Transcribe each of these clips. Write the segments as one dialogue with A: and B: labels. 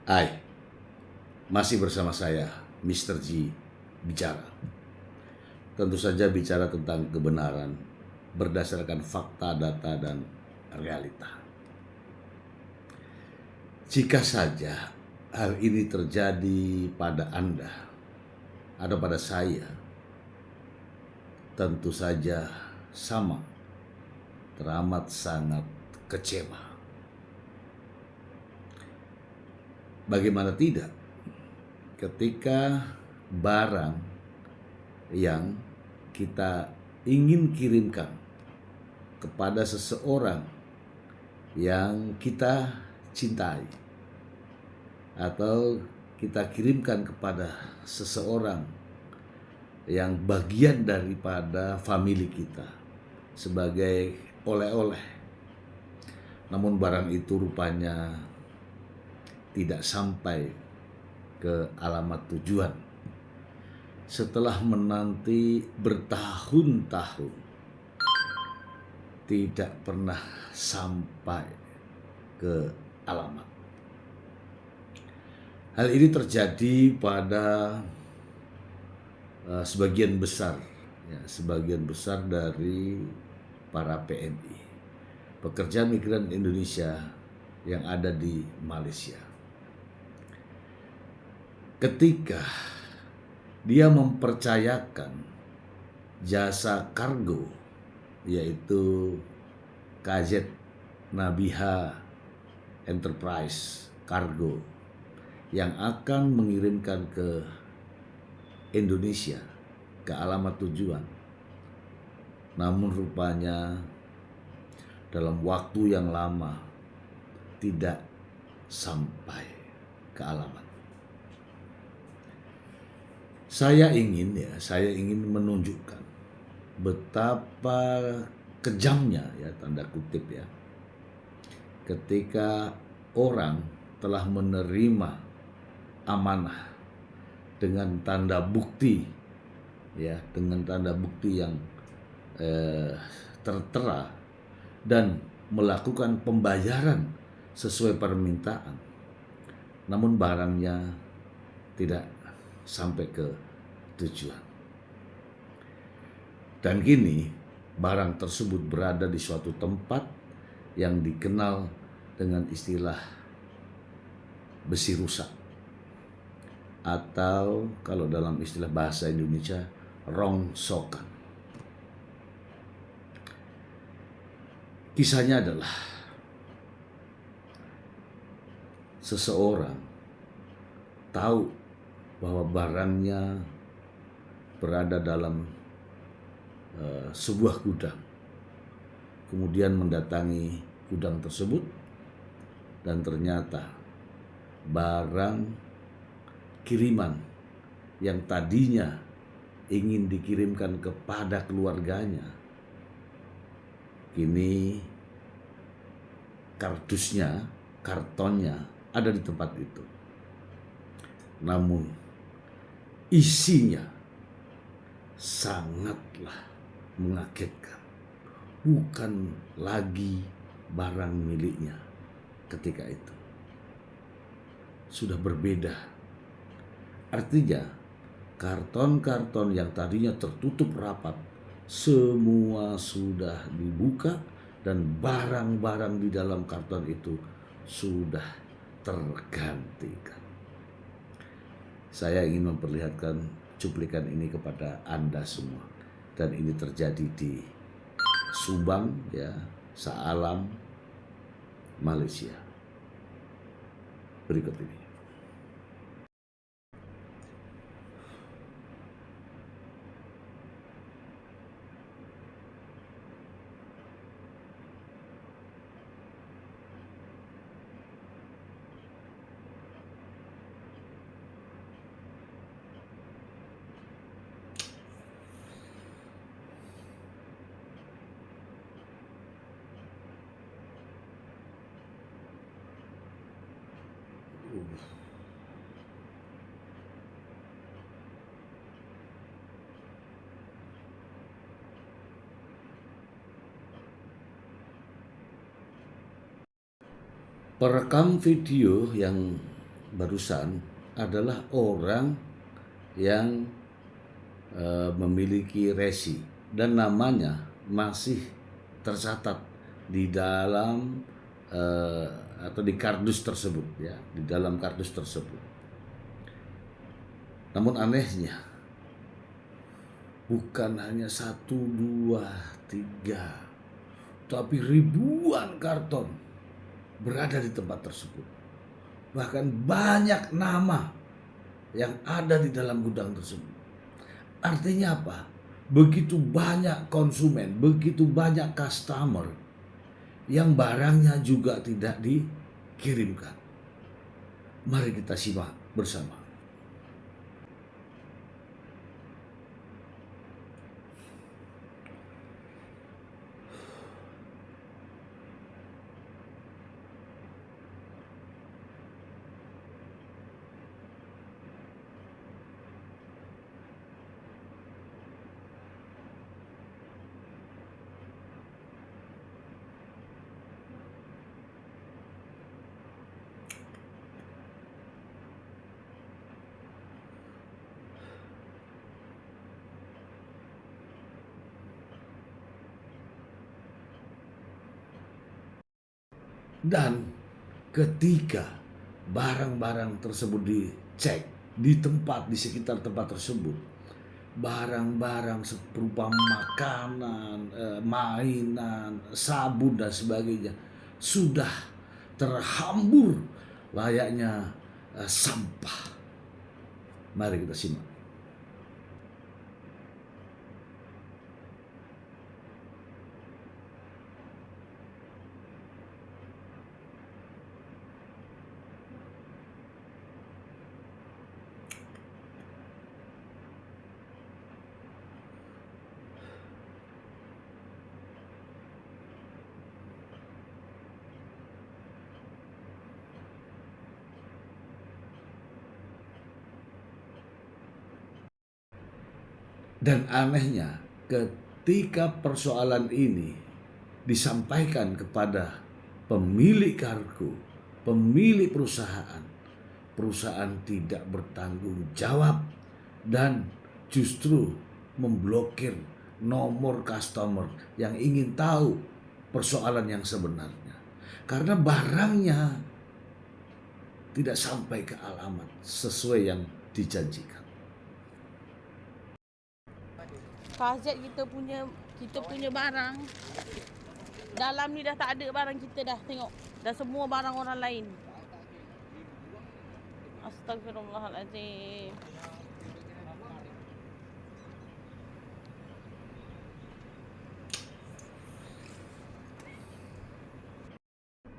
A: Hai, masih bersama saya, Mr. G, bicara. Tentu saja bicara tentang kebenaran berdasarkan fakta, data, dan realita. Jika saja hal ini terjadi pada Anda atau pada saya, tentu saja sama, teramat sangat kecewa. Bagaimana tidak ketika barang yang kita ingin kirimkan kepada seseorang yang kita cintai atau kita kirimkan kepada seseorang yang bagian daripada famili kita sebagai oleh-oleh, namun barang itu rupanya tidak sampai ke alamat tujuan setelah menanti bertahun-tahun, tidak pernah sampai ke alamat. Hal ini terjadi pada sebagian besar dari para PMI, pekerja migran Indonesia yang ada di Malaysia. Ketika dia mempercayakan jasa kargo, yaitu KZ Nabiha Enterprise Kargo, yang akan mengirimkan ke Indonesia ke alamat tujuan, namun rupanya dalam waktu yang lama tidak sampai ke alamat. Saya ingin menunjukkan betapa kejamnya, ya tanda kutip ya, ketika orang telah menerima amanah dengan tanda bukti, ya, dengan tanda bukti yang tertera dan melakukan pembayaran sesuai permintaan, namun barangnya tidak sampai ke tujuan. Dan kini barang tersebut berada di suatu tempat yang dikenal dengan istilah besi rusak, atau kalau dalam istilah bahasa Indonesia, rongsokan. Kisahnya adalah seseorang tahu bahwa barangnya berada dalam sebuah gudang, kemudian mendatangi gudang tersebut, dan ternyata barang kiriman yang tadinya ingin dikirimkan kepada keluarganya, kini kardusnya, kartonnya ada di tempat itu, namun isinya sangatlah mengagetkan. Bukan lagi barang miliknya ketika itu, sudah berbeda. Artinya karton-karton yang tadinya tertutup rapat semua sudah dibuka, dan barang-barang di dalam karton itu sudah tergantikan. Saya ingin memperlihatkan cuplikan ini kepada Anda semua, dan ini terjadi di Subang, ya, Shah-Alam, Malaysia. Berikut ini. Perekam video yang barusan adalah orang yang memiliki resi dan namanya masih tercatat di dalam atau di kardus tersebut, ya, di dalam kardus tersebut. Namun anehnya bukan hanya 1, 2, 3, tapi ribuan karton berada di tempat tersebut. Bahkan banyak nama yang ada di dalam gudang tersebut. Artinya apa? Begitu banyak konsumen, begitu banyak customer yang barangnya juga tidak dikirimkan. Mari kita simak bersama. Dan ketika barang-barang tersebut dicek di sekitar tempat tersebut, barang-barang berupa makanan, mainan, sabun dan sebagainya sudah terhambur layaknya sampah. Mari kita simak. Dan anehnya, ketika persoalan ini disampaikan kepada pemilik kargo, pemilik perusahaan, perusahaan tidak bertanggung jawab dan justru memblokir nomor customer yang ingin tahu persoalan yang sebenarnya. Karena barangnya tidak sampai ke alamat sesuai yang dijanjikan.
B: Fazet kita punya barang. Dalam ni dah tak ada barang kita dah, tengok. Dah semua barang orang lain. Astagfirullahalazim.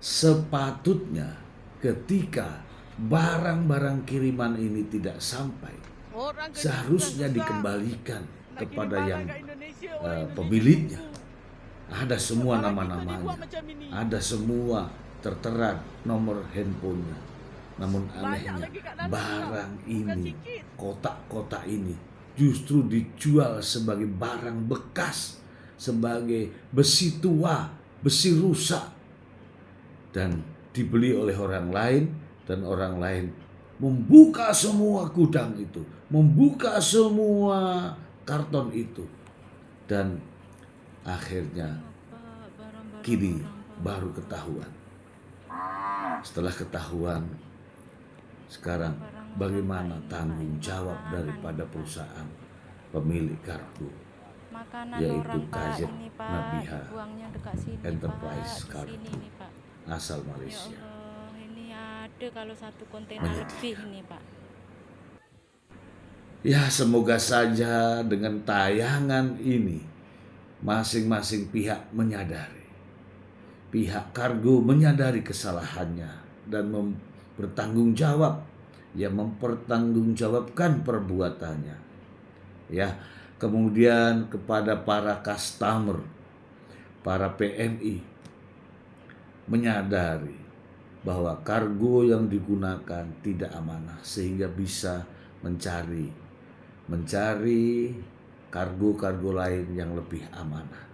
A: Sepatutnya ketika barang-barang kiriman ini tidak sampai, seharusnya dikembalikan kepada yang pemiliknya. Ada semua nama-namanya, ada semua tertera nomor handphonenya. Namun anehnya barang ini, kotak-kotak ini justru dijual sebagai barang bekas, sebagai besi tua, besi rusak, dan dibeli oleh orang lain, dan orang lain membuka semua gudang itu, membuka semua karton itu, dan akhirnya kini baru ketahuan. Setelah ketahuan, sekarang bagaimana tanggung jawab daripada perusahaan pemilik kargo, yaitu KZ Nabiha Enterprise Kargo asal Malaysia.
B: Ya Allah, ini ada kalau satu kontainer lebih nih Pak.
A: Ya, semoga saja dengan tayangan ini masing-masing pihak menyadari. Pihak kargo menyadari kesalahannya dan bertanggung jawab. Ya, mempertanggungjawabkan perbuatannya. Ya, kemudian kepada para customer, para PMI menyadari bahwa kargo yang digunakan tidak amanah sehingga bisa mencari kargo-kargo lain yang lebih amanah.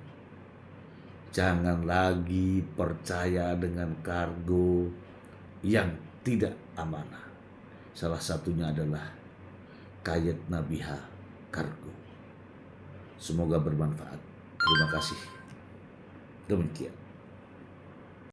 A: Jangan lagi percaya dengan kargo yang tidak amanah. Salah satunya adalah Kayet Nabiha Kargo. Semoga bermanfaat. Terima kasih. Demikian.